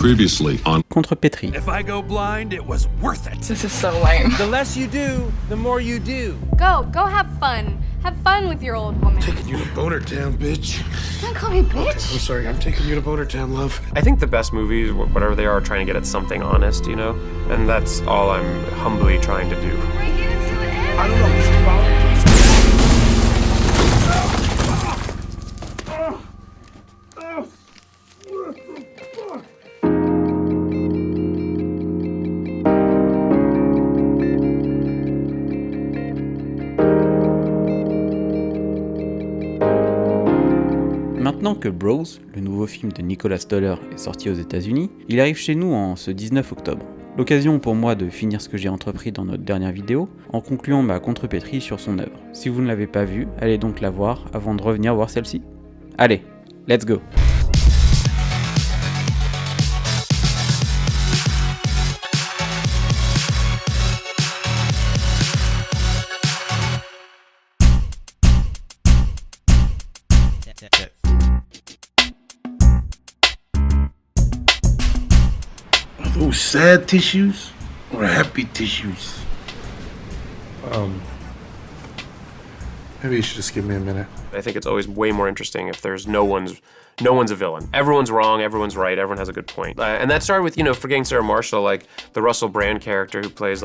Previously on Contrepétrie. If I go blind, it was worth it. This is so lame. The less you do, the more you do. Go have fun. Have fun with your old woman. Taking you to Boner Town, bitch. Don't call me bitch. I'm sorry, I'm taking you to Boner Town, love. I think the best movies, whatever they are trying to get at something honest, you know? And that's all I'm humbly trying to do. I don't know, just follow me. Maintenant que Bros, le nouveau film de Nicolas Stoller, est sorti aux États-Unis, il arrive chez nous en ce 19 octobre. L'occasion pour moi de finir ce que j'ai entrepris dans notre dernière vidéo, en concluant ma contrepétrie sur son œuvre. Si vous ne l'avez pas vue, allez donc la voir avant de revenir voir celle-ci. Allez, let's go! Are those sad tissues or happy tissues? Maybe you should just give me a minute. I think it's always way more interesting if there's no one's a villain. Everyone's wrong, everyone's right, everyone has a good point. And that started with, Forgetting Sarah Marshall, like the Russell Brand character who plays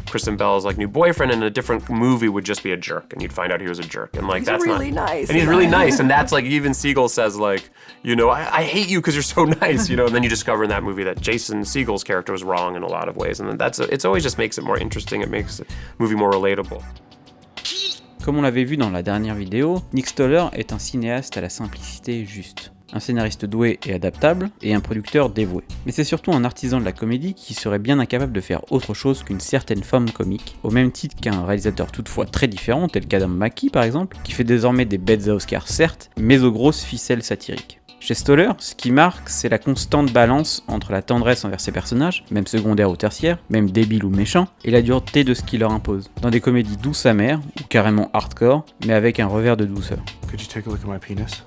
Kristen Bell's new boyfriend in a different movie would just be a jerk, and you'd find out he was a jerk. And He's that's really not, nice. And he's really nice, and that's even Segel says I hate you because you're so nice, And then you discover in that movie that Jason Segel's character was wrong in a lot of ways, and it's always just makes it more interesting. It makes the movie more relatable. Comme on l'avait vu dans la dernière vidéo, Nick Stoller est un cinéaste à la simplicité juste. Un scénariste doué et adaptable, et un producteur dévoué. Mais c'est surtout un artisan de la comédie qui serait bien incapable de faire autre chose qu'une certaine forme comique, au même titre qu'un réalisateur toutefois très différent, tel qu'Adam McKay par exemple, qui fait désormais des bêtes à Oscar certes, mais aux grosses ficelles satiriques. Chez Stoller, ce qui marque, c'est la constante balance entre la tendresse envers ses personnages, même secondaires ou tertiaires, même débiles ou méchants, et la dureté de ce qu'il leur impose, dans des comédies douces amères, ou carrément hardcore, mais avec un revers de douceur. Could you take a look at my penis?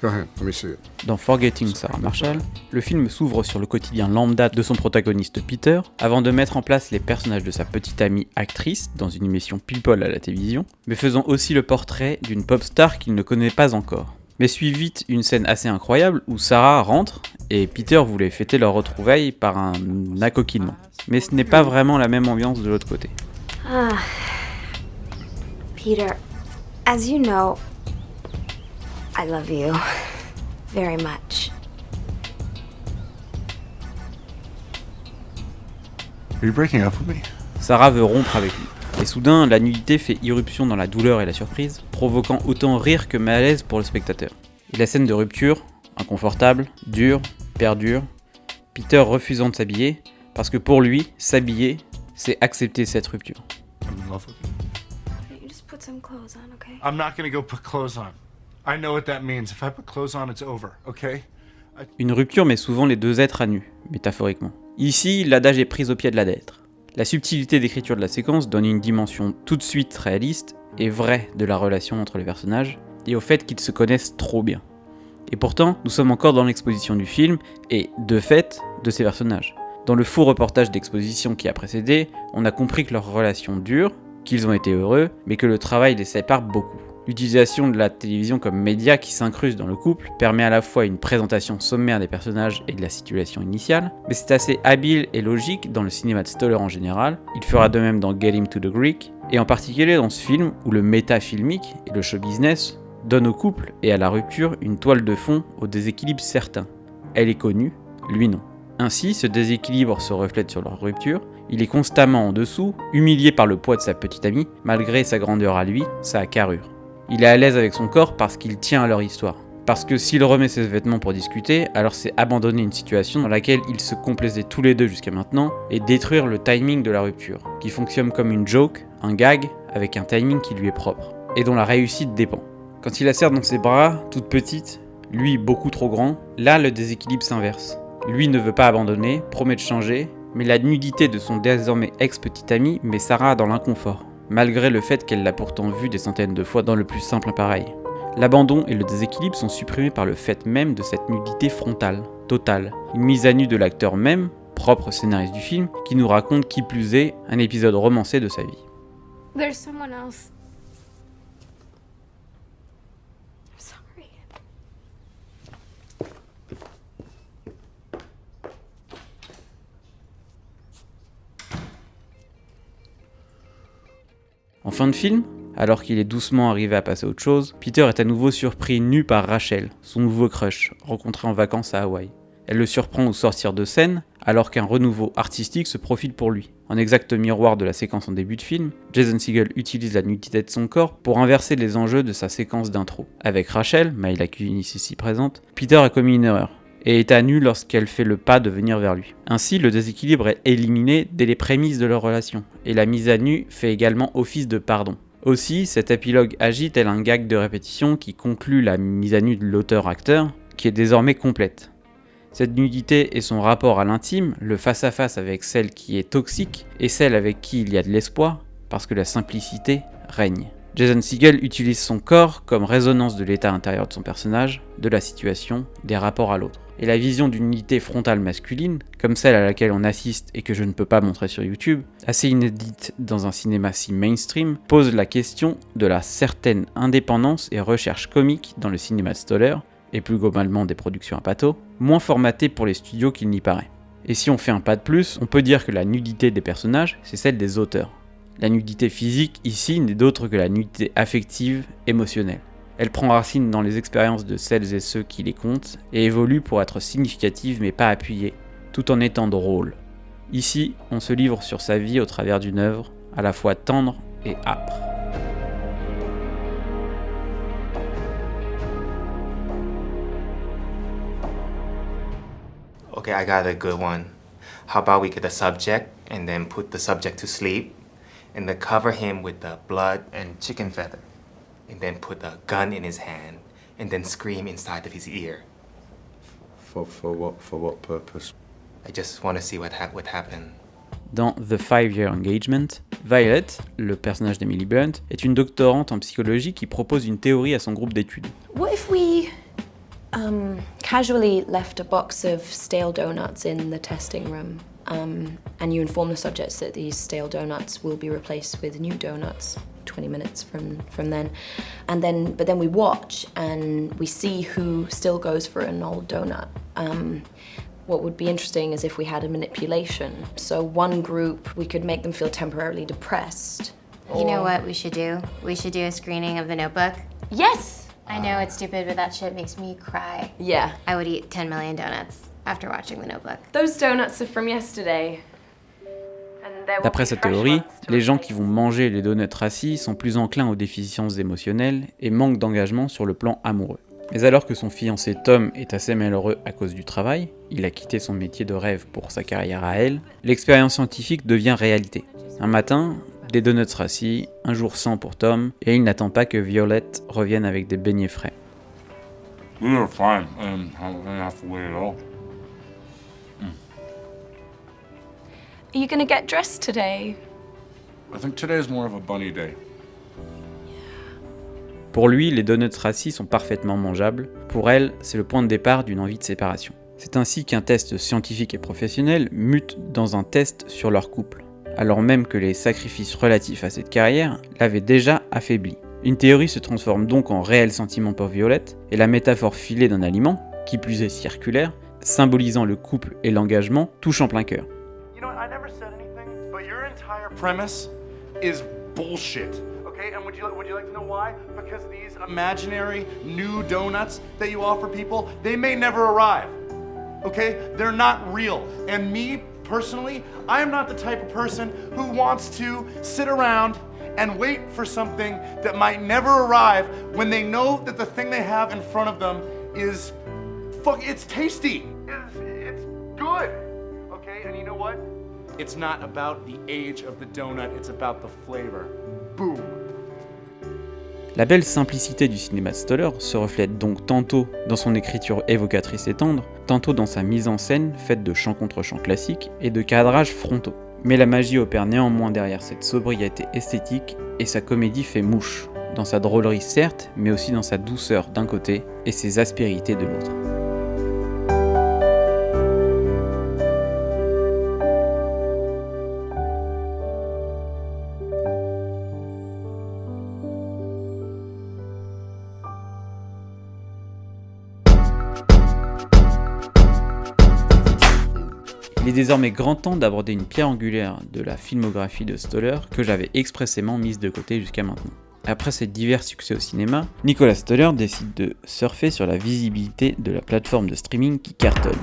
Go ahead, let me see it. Dans Forgetting Sarah Marshall, le film s'ouvre sur le quotidien lambda de son protagoniste Peter, avant de mettre en place les personnages de sa petite amie actrice dans une émission People à la télévision, mais faisant aussi le portrait d'une pop star qu'il ne connaît pas encore. Mais suit vite une scène assez incroyable où Sarah rentre et Peter voulait fêter leur retrouvaille par un accoquinement. Mais ce n'est pas vraiment la même ambiance de l'autre côté. Peter, as you know, I love you very much. Are you breaking up with me? Sarah veut rompre avec lui. Et soudain, la nudité fait irruption dans la douleur et la surprise, provoquant autant rire que malaise pour le spectateur. Et la scène de rupture, inconfortable, dure, perdure, Peter refusant de s'habiller, parce que pour lui, s'habiller, c'est accepter cette rupture. I'm in love with you. You just put some clothes on, okay? I'm not gonna go put clothes on. I know what that means. If I put clothes on, it's over, okay? Une rupture met souvent les deux êtres à nu, métaphoriquement. Ici, l'adage est pris au pied de la lettre. La subtilité d'écriture de la séquence donne une dimension tout de suite réaliste et vraie de la relation entre les personnages, et au fait qu'ils se connaissent trop bien. Et pourtant, nous sommes encore dans l'exposition du film, et, de fait, de ces personnages. Dans le faux reportage d'exposition qui a précédé, on a compris que leur relation dure, qu'ils ont été heureux, mais que le travail les sépare beaucoup. L'utilisation de la télévision comme média qui s'incruste dans le couple permet à la fois une présentation sommaire des personnages et de la situation initiale, mais c'est assez habile et logique dans le cinéma de Stoller en général, il fera de même dans Get Him to the Greek, et en particulier dans ce film où le méta-filmique et le show business donnent au couple et à la rupture une toile de fond au déséquilibre certain. Elle est connue, lui non. Ainsi, ce déséquilibre se reflète sur leur rupture, il est constamment en dessous, humilié par le poids de sa petite amie, malgré sa grandeur à lui, sa carrure. Il est à l'aise avec son corps parce qu'il tient à leur histoire. Parce que s'il remet ses vêtements pour discuter, alors c'est abandonner une situation dans laquelle ils se complaisaient tous les deux jusqu'à maintenant et détruire le timing de la rupture, qui fonctionne comme une joke, un gag, avec un timing qui lui est propre, et dont la réussite dépend. Quand il la serre dans ses bras, toute petite, lui beaucoup trop grand, là le déséquilibre s'inverse. Lui ne veut pas abandonner, promet de changer, mais la nudité de son désormais ex-petite amie met Sarah dans l'inconfort, malgré le fait qu'elle l'a pourtant vu des centaines de fois dans le plus simple appareil. L'abandon et le déséquilibre sont supprimés par le fait même de cette nudité frontale, totale. Une mise à nu de l'acteur même, propre scénariste du film, qui nous raconte qui plus est un épisode romancé de sa vie. There's someone else. I'm sorry. En fin de film, alors qu'il est doucement arrivé à passer à autre chose, Peter est à nouveau surpris nu par Rachel, son nouveau crush, rencontré en vacances à Hawaï. Elle le surprend au sortir de scène, alors qu'un renouveau artistique se profile pour lui. En exact miroir de la séquence en début de film, Jason Segel utilise la nudité de son corps pour inverser les enjeux de sa séquence d'intro. Avec Rachel, Mila Kunis ici présente, Peter a commis une erreur, et est à nu lorsqu'elle fait le pas de venir vers lui. Ainsi, le déséquilibre est éliminé dès les prémices de leur relation, et la mise à nu fait également office de pardon. Aussi, cet épilogue agit tel un gag de répétition qui conclut la mise à nu de l'auteur-acteur, qui est désormais complète. Cette nudité et son rapport à l'intime, le face-à-face avec celle qui est toxique et celle avec qui il y a de l'espoir, parce que la simplicité règne. Jason Segel utilise son corps comme résonance de l'état intérieur de son personnage, de la situation, des rapports à l'autre. Et la vision d'une unité frontale masculine, comme celle à laquelle on assiste et que je ne peux pas montrer sur YouTube, assez inédite dans un cinéma si mainstream, pose la question de la certaine indépendance et recherche comique dans le cinéma de Stoller, et plus globalement des productions à pâteau, moins formatées pour les studios qu'il n'y paraît. Et si on fait un pas de plus, on peut dire que la nudité des personnages, c'est celle des auteurs. La nudité physique, ici, n'est d'autre que la nudité affective, émotionnelle. Elle prend racine dans les expériences de celles et ceux qui les comptent, et évolue pour être significative mais pas appuyée, tout en étant drôle. Ici, on se livre sur sa vie au travers d'une œuvre, à la fois tendre et âpre. Okay, I got a good one. How about we get the subject and then put the subject to sleep and then cover him with the blood and chicken feather and then put a gun in his hand and then scream inside of his ear. For what purpose? I just want to see what would happen. Dans The 5-Year Engagement, Violet, le personnage d'Emily Blunt, est une doctorante en psychologie qui propose une théorie à son groupe d'études. What if we casually left a box of stale donuts in the testing room, and you inform the subjects that these stale donuts will be replaced with new donuts 20 minutes from then, but then we watch and we see who still goes for an old donut. What would be interesting is if we had a manipulation. So one group, we could make them feel temporarily depressed. You know what we should do? We should do a screening of The Notebook. Yes! I know it's stupid, but that shit makes me cry. Yeah. I would eat 10 million donuts after watching The Notebook. Those donuts are from yesterday. D'après cette théorie, les gens qui vont manger les donuts rassis sont plus enclins aux déficiences émotionnelles et manquent d'engagement sur le plan amoureux. Mais alors que son fiancé Tom est assez malheureux à cause du travail, il a quitté son métier de rêve pour sa carrière à elle, l'expérience scientifique devient réalité. Un matin, des donuts rassis, un jour sans pour Tom, et il n'attend pas que Violette revienne avec des beignets frais. We were fine, and I didn't have to wait at all. Are you gonna get dressed today? I think today's more of a bunny day. Pour lui, les donuts rassis sont parfaitement mangeables. Pour elle, c'est le point de départ d'une envie de séparation. C'est ainsi qu'un test scientifique et professionnel mute dans un test sur leur couple, alors même que les sacrifices relatifs à cette carrière l'avaient déjà affaibli. Une théorie se transforme donc en réel sentiment pour Violette, et la métaphore filée d'un aliment, qui plus est circulaire, symbolisant le couple et l'engagement, touche en plein cœur. You know, I never said anything, but your entire premise is bullshit. Okay, and would you like to know why? Because these imaginary new donuts that you offer people, they may never arrive. Okay? They're not real. And me, personally, I am not the type of person who wants to sit around and wait for something that might never arrive when they know that the thing they have in front of them is it's tasty. It's good. Okay? And you know what? It's not about the age of the donut, it's about the flavor. Boom. La belle simplicité du cinéma de Stoller se reflète donc tantôt dans son écriture évocatrice et tendre, tantôt dans sa mise en scène faite de chant contre chant classique et de cadrages frontaux. Mais la magie opère néanmoins derrière cette sobriété esthétique et sa comédie fait mouche. dans sa drôlerie certes, mais aussi dans sa douceur d'un côté et ses aspérités de l'autre. Il est désormais grand temps d'aborder une pierre angulaire de la filmographie de Stoller que j'avais expressément mise de côté jusqu'à maintenant. Après ses divers succès au cinéma, Nicholas Stoller décide de surfer sur la visibilité de la plateforme de streaming qui cartonne.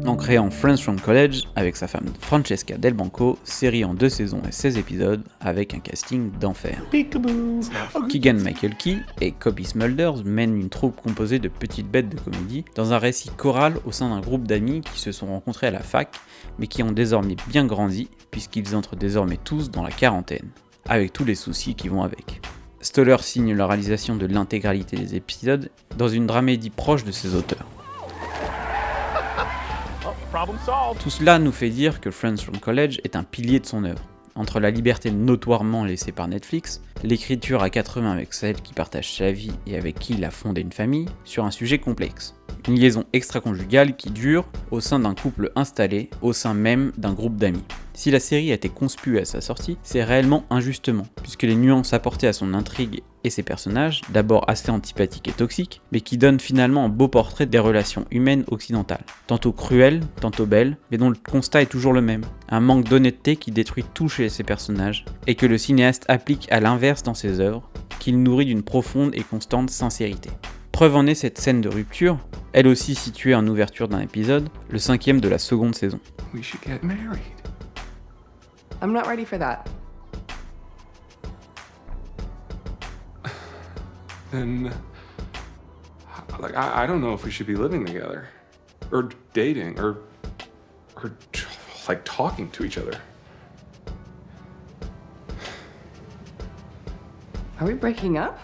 En créant Friends from College avec sa femme Francesca Del Banco, série en 2 saisons et 16 épisodes avec un casting d'enfer. Keegan-Michael Key et Cobie Smulders mènent une troupe composée de petites bêtes de comédie dans un récit choral au sein d'un groupe d'amis qui se sont rencontrés à la fac, mais qui ont désormais bien grandi puisqu'ils entrent désormais tous dans la quarantaine, avec tous les soucis qui vont avec. Stoller signe la réalisation de l'intégralité des épisodes dans une dramédie proche de ses auteurs. Tout cela nous fait dire que Friends from College est un pilier de son œuvre. Entre la liberté notoirement laissée par Netflix, l'écriture à 4 mains avec celle qui partage sa vie et avec qui il a fondé une famille, sur un sujet complexe. Une liaison extra-conjugale qui dure au sein d'un couple installé, au sein même d'un groupe d'amis. Si la série a été conspue à sa sortie, c'est réellement injustement, puisque les nuances apportées à son intrigue et ses personnages, d'abord assez antipathiques et toxiques, mais qui donnent finalement un beau portrait des relations humaines occidentales. Tantôt cruelles, tantôt belles, mais dont le constat est toujours le même. Un manque d'honnêteté qui détruit tout chez ces personnages, et que le cinéaste applique à l'inverse dans ses œuvres, qu'il nourrit d'une profonde et constante sincérité. Preuve en est cette scène de rupture, elle aussi située en ouverture d'un épisode, le 5e de la seconde saison. We should get married. I'm not ready for that. Then, like, I don't know if we should be living together, or dating, or like talking to each other. Are we breaking up?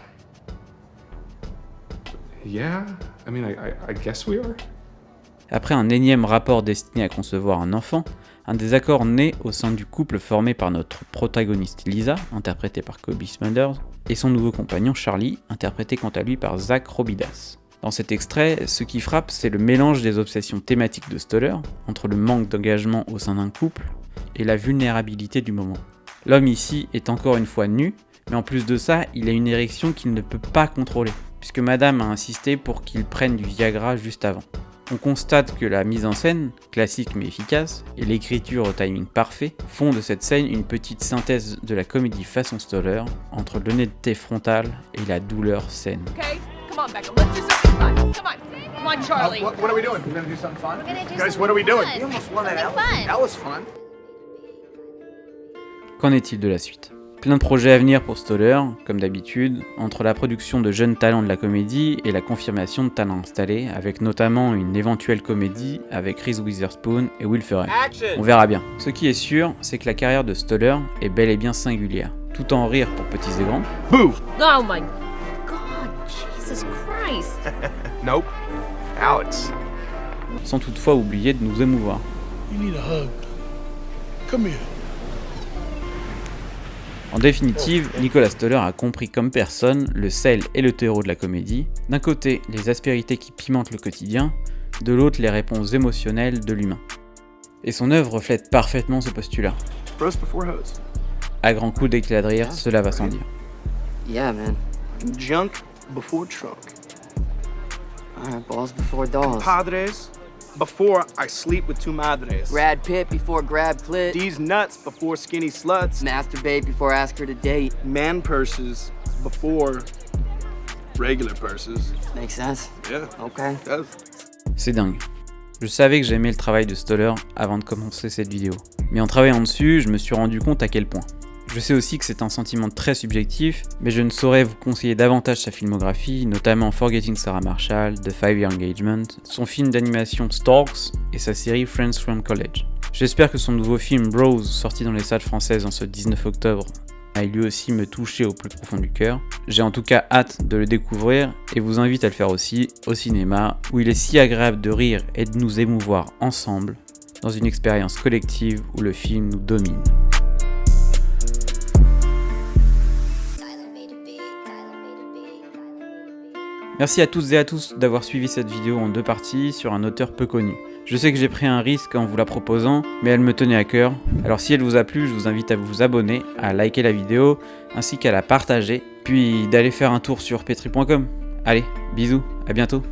Yeah, I mean, I guess we are. Après un énième rapport destiné à concevoir un enfant, un désaccord naît au sein du couple formé par notre protagoniste Lisa, interprétée par Cobie Smulders, et son nouveau compagnon Charlie, interprété quant à lui par Zach Robidas. Dans cet extrait, ce qui frappe, c'est le mélange des obsessions thématiques de Stoller, entre le manque d'engagement au sein d'un couple et la vulnérabilité du moment. L'homme ici est encore une fois nu, mais en plus de ça, il a une érection qu'il ne peut pas contrôler, puisque madame a insisté pour qu'il prenne du Viagra juste avant. On constate que la mise en scène, classique mais efficace, et l'écriture au timing parfait, font de cette scène une petite synthèse de la comédie façon Stoller, entre l'honnêteté frontale et la douleur saine. Okay, come on, Becca, let's do something fun. Come on, Charlie. What are we doing? We're gonna do something fun? We're gonna do Guys, something what are we doing? fun. We almost won that. Something fun. That was fun. Qu'en est-il de la suite ? Plein de projets à venir pour Stoller, comme d'habitude, entre la production de jeunes talents de la comédie et la confirmation de talents installés, avec notamment une éventuelle comédie avec Reese Witherspoon et Will Ferrell. On verra bien. Ce qui est sûr, c'est que la carrière de Stoller est bel et bien singulière, tout en rire pour petits et grands. Boo! Oh my God, Jesus Christ! Nope. Alex. Sans toutefois oublier de nous émouvoir. You need a hug. Come here. En définitive, Nicholas Stoller a compris comme personne le sel et le terreau de la comédie, d'un côté les aspérités qui pimentent le quotidien, de l'autre les réponses émotionnelles de l'humain. Et son œuvre reflète parfaitement ce postulat. Bros before hoes. À grands coups d'éclat de rire, cela va sans dire. Yeah, man. Junk before trunk. Alright, balls before dolls. Padres before I sleep with two madres. Brad Pitt before grab clit. These nuts before skinny sluts. Masturbate before ask her to date. Man purses before regular purses. Makes sense. Yeah. Okay. It does. C'est dingue. Je savais que j'aimais le travail de Stoller avant de commencer cette vidéo. Mais en travaillant dessus, je me suis rendu compte à quel point. Je sais aussi que c'est un sentiment très subjectif, mais je ne saurais vous conseiller davantage sa filmographie, notamment Forgetting Sarah Marshall, The 5-Year Engagement, son film d'animation Storks et sa série Friends from College. J'espère que son nouveau film Bros, sorti dans les salles françaises en ce 19 octobre, a lui aussi me toucher au plus profond du cœur. J'ai en tout cas hâte de le découvrir et vous invite à le faire aussi au cinéma, où il est si agréable de rire et de nous émouvoir ensemble, dans une expérience collective où le film nous domine. Silent Merci à toutes et à tous d'avoir suivi cette vidéo en 2 parties sur un auteur peu connu. Je sais que j'ai pris un risque en vous la proposant, mais elle me tenait à cœur. Alors si elle vous a plu, je vous invite à vous abonner, à liker la vidéo, ainsi qu'à la partager, puis d'aller faire un tour sur petri.com. Allez, bisous, à bientôt.